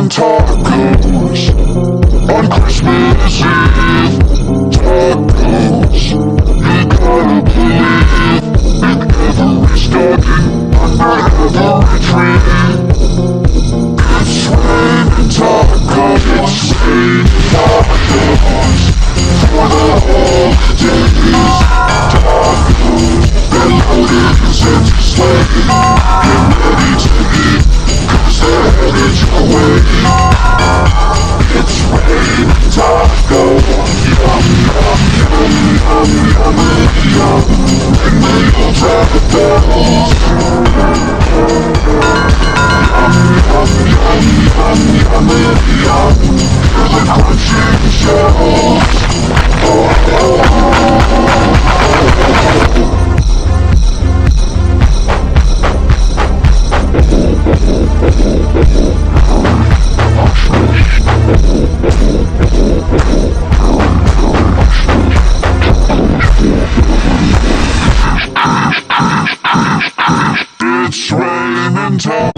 tacos on Christmas Eve. Tacos, you gotta believe in every stocking under every tree. It's raining tacos, it's raining tacos for the holidays. Tacos, they're loaded as empty sleigh. Get ready to eat, 'cause they're headed your way. It's raining tacos, yum, yum, yum, yum, yum, yum. Ring the old traffic bells. Yum, yum, yum, yum, yum, yum. Hear the crunching shells. Oh, oh, it's raining tacos.